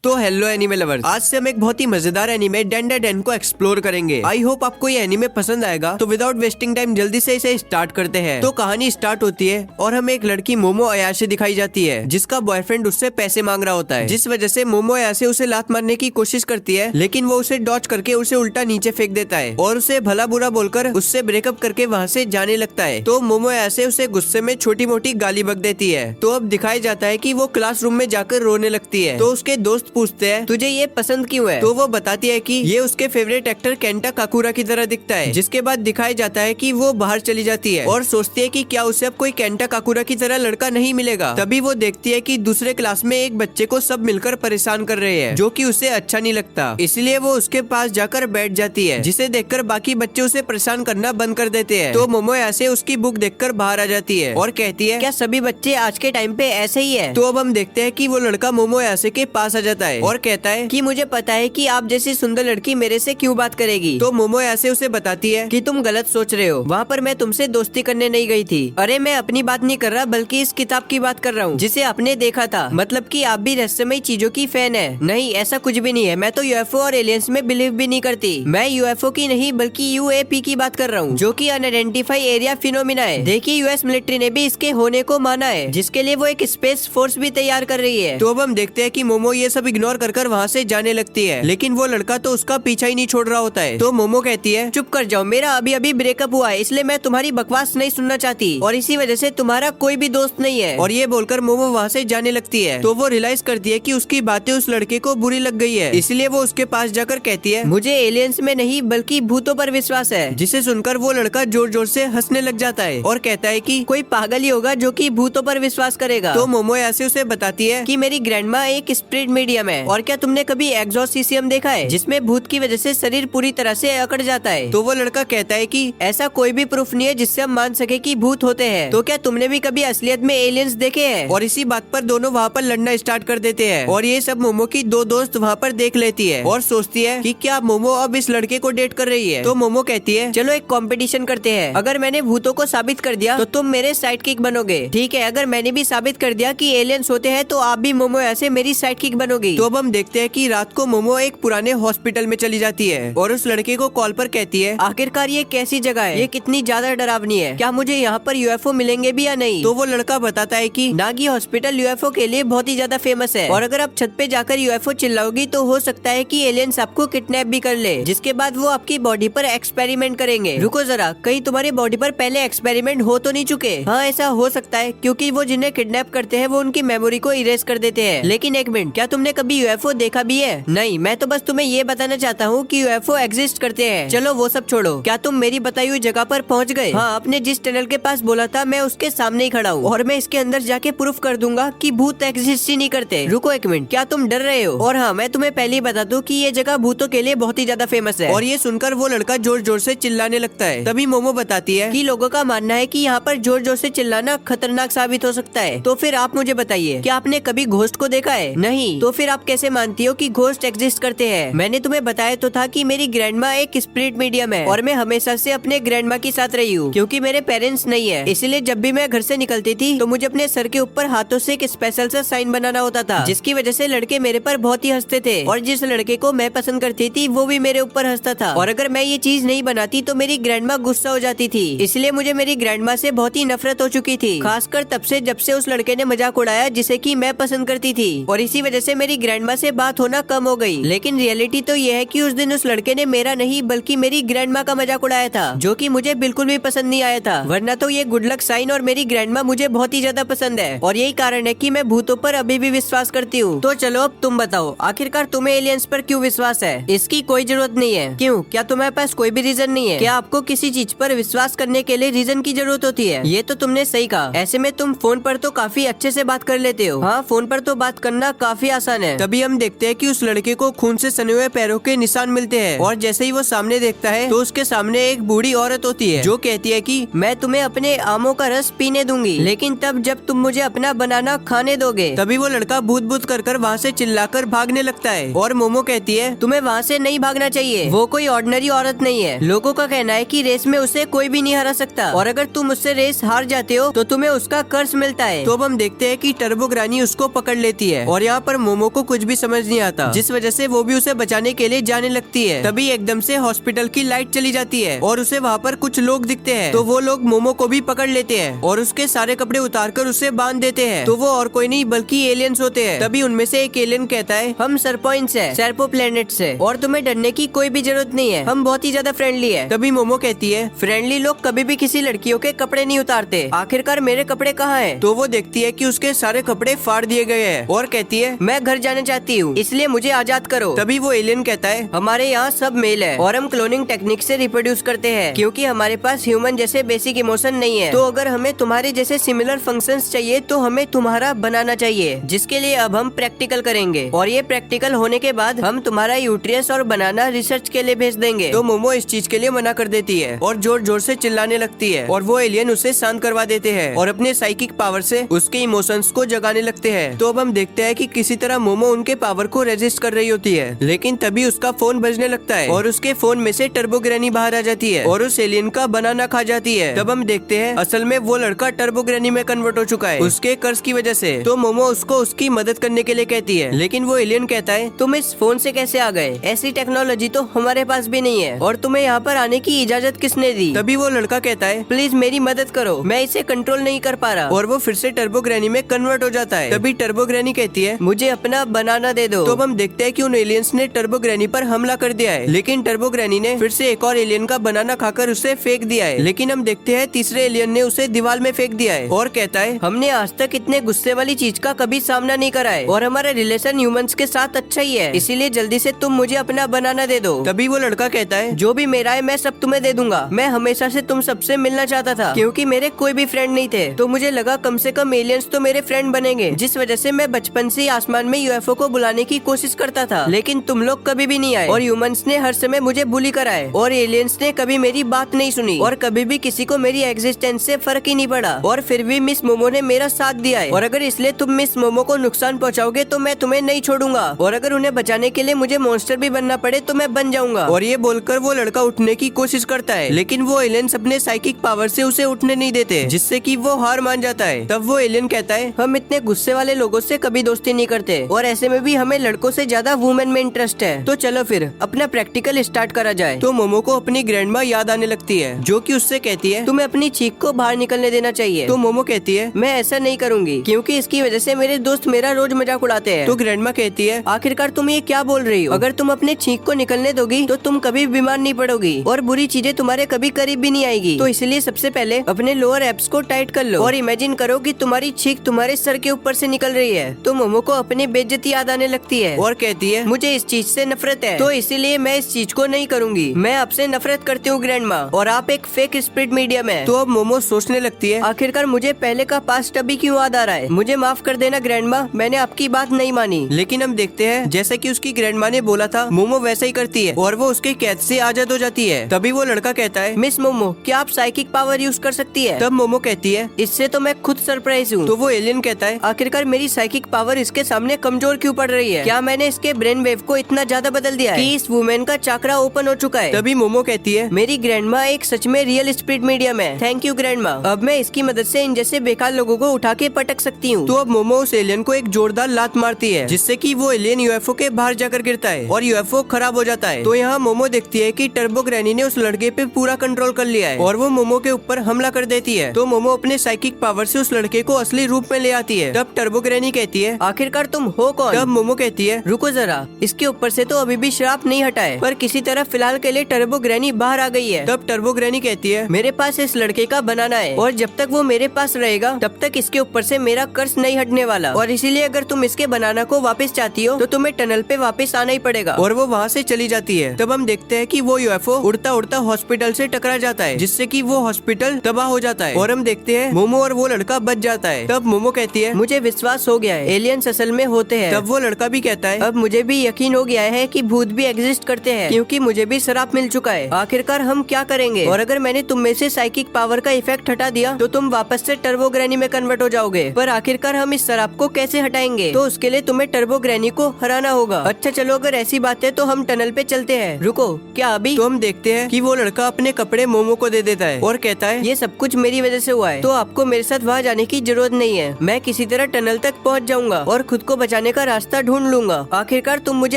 तो hello anime lovers, आज से हम एक बहुत ही मजेदार एनिमे डेंडाडेन को एक्सप्लोर करेंगे। आई होप आपको ये एनिमे पसंद आएगा। तो विदाउट वेस्टिंग टाइम जल्दी से इसे स्टार्ट करते हैं। तो कहानी स्टार्ट होती है और हमें एक लड़की मोमो अयाशे दिखाई जाती है, जिसका बॉयफ्रेंड उससे पैसे मांग रहा होता है, जिस वजह से मोमो अयाशे उसे लात मारने की कोशिश करती है, लेकिन वो उसे डॉच करके उसे उल्टा नीचे फेंक देता है और उसे भला बुरा बोलकर उससे ब्रेकअप करके वहाँ से जाने लगता है। तो मोमो अयाशे उसे गुस्से में छोटी मोटी गाली बक देती है। तो अब दिखाया जाता है कि वो क्लासरूम में जाकर रोने लगती है। तो उसके दोस्त पूछते हैं तुझे ये पसंद क्यों है? तो वो बताती है कि ये उसके फेवरेट एक्टर केंटा काकुरा की तरह दिखता है। जिसके बाद दिखाया जाता है कि वो बाहर चली जाती है और सोचती है कि क्या उसे अब कोई केंटा काकुरा की तरह लड़का नहीं मिलेगा। तभी वो देखती है कि दूसरे क्लास में एक बच्चे को सब मिलकर परेशान कर रहे हैं, जो कि उसे अच्छा नहीं लगता। इसलिए वो उसके पास जाकर बैठ जाती है, जिसे देखकर बाकी बच्चे उसे परेशान करना बंद कर देते हैं। तो मोमो अयाशे उसकी बुक देखकर बाहर आ जाती है और कहती है क्या सभी बच्चे आज के टाइम पे ऐसे ही है? तो अब हम देखते हैं कि वो लड़का मोमो अयाशे के पास आ जाता है और कहता है कि मुझे पता है कि आप जैसी सुंदर लड़की मेरे से क्यों बात करेगी। तो मोमो अयाशे उसे बताती है कि तुम गलत सोच रहे हो, वहाँ पर मैं तुमसे दोस्ती करने नहीं गई थी। अरे मैं अपनी बात नहीं कर रहा, बल्कि इस किताब की बात कर रहा हूँ जिसे आपने देखा था। मतलब कि आप भी रहस्यमयी चीजों की फैन है। नहीं, ऐसा कुछ भी नहीं है। मैं तो यूएफओ और एलियंस में बिलीव भी नहीं करती। मैं यूएफओ की नहीं बल्कि यूएपी की बात कर रहा हूँ, जो कि अनआइडेंटिफाइड एरिया फिनोमिना है। देखिए यूएस मिलिट्री ने भी इसके होने को माना है, जिसके लिए वो एक स्पेस फोर्स भी तैयार कर रही है। तो अब हम देखते हैं कि मोमो ये सब इग्नोर कर वहाँ से जाने लगती है, लेकिन वो लड़का तो उसका पीछा ही नहीं छोड़ रहा होता है। तो मोमो कहती है चुप कर जाओ, मेरा अभी अभी ब्रेकअप हुआ है, इसलिए मैं तुम्हारी बकवास नहीं सुनना चाहती और इसी वजह से तुम्हारा कोई भी दोस्त नहीं है। और ये बोलकर मोमो वहाँ से जाने लगती है। तो वो रियलाइज करती है कि उसकी बातें उस लड़के को बुरी लग गई है, इसलिए वो उसके पास जाकर कहती है मुझे एलियंस में नहीं बल्कि भूतों पर विश्वास है। जिसे सुनकर वो लड़का जोर जोर से हंसने लग जाता है और कहता है कि कोई पागल ही होगा जो कि भूतों पर विश्वास करेगा। तो मोमो अयाशे उसे बताती है कि मेरी ग्रैंडमा एक स्पिरिट मीडियम है। और क्या तुमने कभी एक्सोर्सिज्म देखा है, जिसमें भूत की वजह से शरीर पूरी तरह से अकड़ जाता है? तो वो लड़का कहता है कि ऐसा कोई भी प्रूफ नहीं है जिससे हम मान सके कि भूत होते हैं। तो क्या तुमने भी कभी असलियत में एलियंस देखे हैं? और इसी बात पर दोनों वहाँ पर लड़ना स्टार्ट कर देते हैं और ये सब मोमो की दो दोस्त वहाँ पर देख लेती है और सोचती है कि क्या मोमो अब इस लड़के को डेट कर रही है। तो मोमो कहती है चलो एक कंपटीशन करते हैं, अगर मैंने भूतों को साबित कर दिया तो तुम मेरे साइड किक बनोगे, ठीक है? अगर मैंने भी साबित कर दिया कि एलियंस होते हैं तो आप भी मोमो ऐसे मेरी साइड किक बनोगी। तो अब हम देखते हैं कि रात को मोमो एक पुराने हॉस्पिटल में चली जाती है और उस लड़के को कॉल पर कहती है आखिरकार ये कैसी जगह है, ये कितनी ज्यादा डरावनी है, क्या मुझे यहाँ पर यूएफओ मिलेंगे भी या नहीं? तो वो लड़का बताता है कि नागी हॉस्पिटल यूएफओ के लिए बहुत ही ज्यादा फेमस है और अगर आप छत पे जाकर यूएफओ चिल्लाओगी तो हो सकता है कि एलियंस आपको किडनैप भी कर ले, जिसके बाद वो आपकी बॉडी पर एक्सपेरिमेंट करेंगे। रुको जरा, कहीं तुम्हारी बॉडी पर पहले एक्सपेरिमेंट हो तो नहीं चुके? हाँ ऐसा हो सकता है, क्योंकि वो जिन्हें किडनैप करते हैं वो उनकी मेमोरी को इरेज कर देते हैं। लेकिन एक मिनट, क्या तुमने कभी यूएफओ देखा भी है? नहीं, मैं तो बस तुम्हें ये बताना चाहता हूँ कि यूएफओ एग्जिस्ट करते हैं। चलो वो सब छोड़ो, क्या तुम मेरी बताई हुई जगह पर पहुँच गए? हाँ, आपने जिस टनल के पास बोला था मैं उसके सामने ही खड़ा हूँ और मैं इसके अंदर जाके प्रूफ कर दूंगा कि भूत एग्जिस्ट ही नहीं करते। रुको एक मिनट, क्या तुम डर रहे हो? और हाँ, मैं तुम्हें पहले ही बता दूं कि ये जगह भूतों के लिए बहुत ही ज्यादा फेमस है। और ये सुनकर वो लड़का जोर जोर से चिल्लाने लगता है। तभी मोमो बताती है कि लोगों का मानना है कि यहाँ पर जोर जोर से चिल्लाना खतरनाक साबित हो सकता है। तो फिर आप मुझे बताइए, क्या आपने कभी घोस्ट को देखा है? नहीं, तो फिर आप कैसे मानती हो कि घोस्ट एग्जिस्ट करते हैं? मैंने तुम्हें बताया तो था कि मेरी ग्रैंडमा एक स्पिरिट मीडियम है और मैं हमेशा से अपने ग्रैंडमा के साथ रही हूँ, क्योंकि मेरे पेरेंट्स नहीं है। इसलिए जब भी मैं घर से निकलती थी तो मुझे अपने सर के ऊपर हाथों से एक स्पेशल सा साइन बनाना होता था, जिसकी वजह से लड़के मेरे पर बहुत ही हंसते थे और जिस लड़के को मैं पसंद करती थी वो भी मेरे ऊपर हंसता था। और अगर मैं ये चीज नहीं बनाती तो मेरी ग्रैंडमा गुस्सा हो जाती थी। इसलिए मुझे मेरी ग्रैंडमा से बहुत ही नफरत हो चुकी थी, खासकर तब से जब से उस लड़के ने मजाक उड़ाया जिसे कि मैं पसंद करती थी। और इसी वजह से मेरी ग्रैंडमा से बात होना कम हो गई। लेकिन रियलिटी तो ये है कि उस दिन उस लड़के ने मेरा नहीं बल्कि मेरी ग्रैंडमा का मजाक उड़ाया था, जो कि मुझे बिल्कुल भी पसंद नहीं आया था। वरना तो ये गुड लक साइन और मेरी ग्रैंडमा मुझे बहुत ही ज्यादा पसंद है और यही कारण है कि मैं भूतों पर अभी भी विश्वास करती हूँ। तो चलो अब तुम बताओ, आखिरकार तुम्हें एलियंस पर क्यों विश्वास है? इसकी कोई जरूरत नहीं है। क्यों? क्या तुम्हारे पास कोई भी रीजन नहीं है? क्या आपको किसी चीज पर विश्वास करने के लिए रीजन की जरूरत होती है? ये तो तुमने सही कहा। ऐसे में तुम फोन पर तो काफी अच्छे से बात कर लेते हो। हाँ, फोन पर तो बात करना काफी आसान है। तभी हम देखते हैं कि उस लड़के को खून से सने हुए पैरों के निशान मिलते हैं और जैसे ही वो सामने देखता है तो उसके सामने एक बूढ़ी औरत होती है जो कहती है कि मैं तुम्हें अपने आमों का रस पीने दूंगी, लेकिन तब जब तुम मुझे अपना बनाना खाने दोगे। तभी वो लड़का भूत भूत कर वहाँ से चिल्लाकर भागने लगता है और मोमो कहती है तुम्हें वहाँ से नहीं भागना चाहिए, वो कोई ऑर्डिनरी औरत नहीं है। लोगों का कहना है कि रेस में उसे कोई भी नहीं हरा सकता और अगर तुम उससे रेस हार जाते हो तो तुम्हें उसका कर्ज मिलता है। तो अब हम देखते हैं कि टर्बो ग्रानी उसको पकड़ लेती है और यहाँ पर मोमो मोमो को कुछ भी समझ नहीं आता, जिस वजह से वो भी उसे बचाने के लिए जाने लगती है। तभी एकदम से हॉस्पिटल की लाइट चली जाती है और उसे वहाँ पर कुछ लोग दिखते हैं। तो वो लोग मोमो को भी पकड़ लेते हैं और उसके सारे कपड़े उतारकर उसे बांध देते हैं। तो वो और कोई नहीं बल्कि एलियंस होते हैं। तभी उनमें से एक एलियन कहता है, हम सरपॉइंट्स हैं, सर्पो प्लेनेट से, और तुम्हें डरने की कोई भी जरूरत नहीं है, हम बहुत ही ज्यादा फ्रेंडली है। तभी मोमो कहती है, फ्रेंडली लोग कभी भी किसी लड़कियों के कपड़े नहीं उतारते, आखिरकार मेरे कपड़े कहाँ हैं? तो वो देखती है कि उसके सारे कपड़े फाड़ दिए गए हैं और कहती है, मैं घर जाने चाहती हूँ, इसलिए मुझे आजाद करो। तभी वो एलियन कहता है, हमारे यहाँ सब मेल है और हम क्लोनिंग टेक्निक से रिप्रोड्यूस करते हैं, क्योंकि हमारे पास ह्यूमन जैसे बेसिक इमोशन नहीं है। तो अगर हमें तुम्हारे जैसे सिमिलर फंक्शंस चाहिए तो हमें तुम्हारा बनाना चाहिए, जिसके लिए अब हम प्रैक्टिकल करेंगे, और ये प्रैक्टिकल होने के बाद हम तुम्हारा यूट्रियस और बनाना रिसर्च के लिए भेज देंगे। तो मोमो इस चीज के लिए मना कर देती है और जोर जोर से चिल्लाने लगती है और वो एलियन उसे शांत करवा देते हैं और अपने साइकिक पावर से उसके इमोशंस को जगाने लगते हैं। तो अब हम देखते हैं कि किसी तरह मोमो उनके पावर को रेजिस्ट कर रही होती है, लेकिन तभी उसका फोन बजने लगता है और उसके फोन में से टर्बो ग्रैनी बाहर आ जाती है और उस एलियन का बनाना खा जाती है। तब हम देखते हैं असल में वो लड़का टर्बो ग्रैनी में कन्वर्ट हो चुका है उसके कर्ज की वजह से। तो मोमो उसको उसकी मदद करने के लिए कहती है, लेकिन वो एलियन कहता है, तुम इस फोन से कैसे आ गए? ऐसी टेक्नोलॉजी तो हमारे पास भी नहीं है, और तुम्हें यहाँ पर आने की इजाजत किसने दी? तभी वो लड़का कहता है, प्लीज मेरी मदद करो, मैं इसे कंट्रोल नहीं कर पा रहा, और वो फिर से टर्बो ग्रैनी में कन्वर्ट हो जाता है। तभी टर्बो ग्रैनी कहती है, मुझे अपना बनाना दे दो। तो अब हम देखते हैं कि उन एलियंस ने टर्बो ग्रैनी पर हमला कर दिया है, लेकिन टर्बो ग्रैनी ने फिर से एक और एलियन का बनाना खाकर उसे फेंक दिया है। लेकिन हम देखते हैं तीसरे एलियन ने उसे दीवार में फेंक दिया है और कहता है, हमने आज तक इतने गुस्से वाली चीज का कभी सामना नहीं करा है और हमारा रिलेशन ह्यूमंस के साथ अच्छा ही है, इसीलिए जल्दी से तुम मुझे अपना बनाना दे दो। तभी वो लड़का कहता है, जो भी मेरा है मैं सब तुम्हें दे दूंगा, मैं हमेशा से तुम सबसे मिलना चाहता था, क्योंकि मेरे कोई भी फ्रेंड नहीं थे, तो मुझे लगा कम से कम एलियंस तो मेरे फ्रेंड बनेंगे, जिस वजह से मैं बचपन से आसमान में यूएफओ को बुलाने की कोशिश करता था, लेकिन तुम लोग कभी भी नहीं आए और ह्यूमंस ने हर समय मुझे बुली कराए और एलियंस ने कभी मेरी बात नहीं सुनी और कभी भी किसी को मेरी एग्जिस्टेंस से फर्क ही नहीं पड़ा, और फिर भी मिस मोमो ने मेरा साथ दिया है, और अगर इसलिए तुम मिस मोमो को नुकसान पहुंचाओगे तो मैं तुम्हें नहीं छोड़ूंगा, और अगर उन्हें बचाने के लिए मुझे मॉन्स्टर भी बनना पड़े तो मैं बन जाऊंगा। और ये बोलकर वो लड़का उठने की कोशिश करता है, लेकिन वो एलियंस अपने साइकिक पावर से उसे उठने नहीं देते, जिससे कि वो हार मान जाता है। तब वो एलियन कहता है, हम इतने गुस्से वाले लोगों से कभी दोस्ती नहीं करते, और ऐसे में भी हमें लड़कों से ज्यादा वुमेन में इंटरेस्ट है, तो चलो फिर अपना प्रैक्टिकल स्टार्ट करा जाए। तो मोमो को अपनी ग्रैंडमा याद आने लगती है, जो कि उससे कहती है, तुम्हें अपनी चीख को बाहर निकलने देना चाहिए। तो मोमो कहती है, मैं ऐसा नहीं करूंगी, क्योंकि इसकी वजह से मेरे दोस्त मेरा रोज मजाक उड़ाते हैं। तो ग्रैंडमा कहती है, आखिरकार तुम ये क्या बोल रही हो? अगर तुम अपने चीख को निकलने दोगी तो तुम कभी बीमार नहीं पड़ोगी और बुरी चीजें तुम्हारे कभी करीब भी नहीं आएगी। तो इसलिए सबसे पहले अपने लोअर एब्स को टाइट कर लो और इमेजिन करो कि तुम्हारी चीख तुम्हारे सर के ऊपर से निकल रही है। तो मोमो को अपनी बेइज्जती याद आने लगती है और कहती है, मुझे इस चीज से नफरत है, तो इसीलिए मैं इस चीज को नहीं करूंगी, मैं आपसे नफरत करती हूँ ग्रैंडमा, और आप एक फेक स्पिरिट मीडियम है। तो अब मोमो सोचने लगती है, आखिरकार मुझे पहले का पास्ट अभी क्यों याद आ रहा है, मुझे माफ कर देना ग्रैंडमा, मैंने आपकी बात नहीं मानी। लेकिन हम देखते हैं जैसा कि उसकी ग्रैंडमा ने बोला था, मोमो वैसा ही करती है और वो उसके कैद से आजाद हो जाती है। तभी वो लड़का कहता है, मिस मोमो क्या आप साइकिक पावर यूज कर सकती है? तब मोमो कहती है, इससे तो मैं खुद सरप्राइज हूँ। तो वो एलियन कहता है, आखिरकार मेरी साइकिक पावर इसके सामने कमजोर क्यों पड़ रही है? क्या मैंने इसके ब्रेन वेव को इतना ज्यादा बदल दिया है कि इस वुमेन का चक्रा ओपन हो चुका है? तभी मोमो कहती है, मेरी ग्रैंडमा एक सच में रियल स्पिरिट मीडियम है, थैंक यू ग्रैंडमा, अब मैं इसकी मदद से इन जैसे बेकार लोगों को उठा के पटक सकती हूँ। तो अब मोमो उस एलियन को एक जोरदार लात मारती है, जिससे कि वो एलियन यूएफओ के बाहर जाकर गिरता है और यूएफओ खराब हो जाता है। तो यहाँ मोमो देखती है कि टर्बो ग्रैनी ने उस लड़के पे पूरा कंट्रोल कर लिया है और वो मोमो के ऊपर हमला कर देती है। तो मोमो अपने साइकिक पावर से उस लड़के को असली रूप में ले आती है। तब टर्बो ग्रैनी कहती है, आखिरकार तुम हो कौन? तब मोमो कहती है, रुको जरा, इसके ऊपर से तो अभी भी श्राप नहीं हटा है, पर किसी तरह फिलहाल के लिए टर्बो ग्रैनी बाहर आ गई है। तब टर्बो ग्रैनी कहती है, मेरे पास इस लड़के का बनाना है और जब तक वो मेरे पास रहेगा तब तक इसके ऊपर से मेरा कर्ज नहीं हटने वाला, और इसीलिए अगर तुम इसके बनाना को वापस चाहती हो तो तुम्हें टनल पे वापस आना ही पड़ेगा। और वो वहाँ से चली जाती है। तब हम देखते हैं कि वो यूएफओ उड़ता उड़ता हॉस्पिटल से टकरा जाता है, जिससे कि वो हॉस्पिटल तबाह हो जाता है और हम देखते हैं मोमो और वो लड़का बच जाता है। तब मोमो कहती है, मुझे विश्वास हो गया है एलियंस असल में होते हैं। तब वो लड़का भी कहता है, अब मुझे भी यकीन हो गया है कि भूत भी एग्जिस्ट करते हैं, क्योंकि मुझे भी श्राप मिल चुका है। आखिरकार हम क्या करेंगे? और अगर मैंने तुम में से साइकिक पावर का इफेक्ट हटा दिया तो तुम वापस से टर्बो ग्रैनी में कन्वर्ट हो जाओगे, पर आखिरकार हम इस श्राप को कैसे हटाएंगे? तो उसके लिए तुम्हें टर्बो ग्रैनी को हराना होगा। अच्छा चलो, अगर ऐसी बात है तो हम टनल पे चलते हैं। रुको, क्या अभी? तो हम देखते हैं कि वो लड़का अपने कपड़े मोमो को दे देता है और कहता है, ये सब कुछ मेरी वजह से हुआ है, तो आपको मेरे साथ वहाँ जाने की जरूरत नहीं है, मैं किसी तरह टनल तक पहुँच जाऊंगा और खुद को बचाने जाने का रास्ता ढूंढ लूंगा। आखिरकार तुम मुझे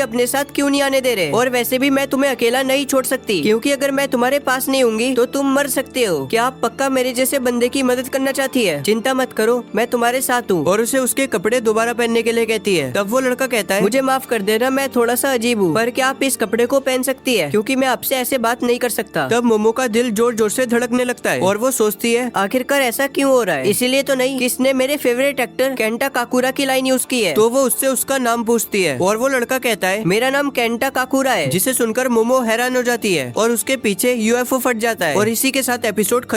अपने साथ क्यों नहीं आने दे रहे? और वैसे भी मैं तुम्हें अकेला नहीं छोड़ सकती, क्योंकि अगर मैं तुम्हारे पास नहीं होंगी तो तुम मर सकते हो। क्या आप पक्का मेरे जैसे बंदे की मदद करना चाहती है? चिंता मत करो, मैं तुम्हारे साथ हूँ। और उसे उसके कपड़े दोबारा पहनने के लिए कहती है। तब वो लड़का कहता है, मुझे माफ कर देना, मैं थोड़ा सा अजीब हूँ, पर क्या आप इस कपड़े को पहन सकती है, क्योंकि मैं आपसे ऐसे बात नहीं कर सकता। तब मोमो का दिल जोर जोर से धड़कने लगता है और वो सोचती है, आखिरकार ऐसा क्यों हो रहा है? इसीलिए तो नहीं किसने मेरे फेवरेट एक्टर केंटा काकुरा की लाइन यूज की है। तो वो उससे उसका नाम पूछती है और वो लड़का कहता है, मेरा नाम केंटा काकुरा है, जिसे सुनकर मोमो हैरान हो जाती है और उसके पीछे यूएफओ फट जाता है। और इसी के साथ एपिसोड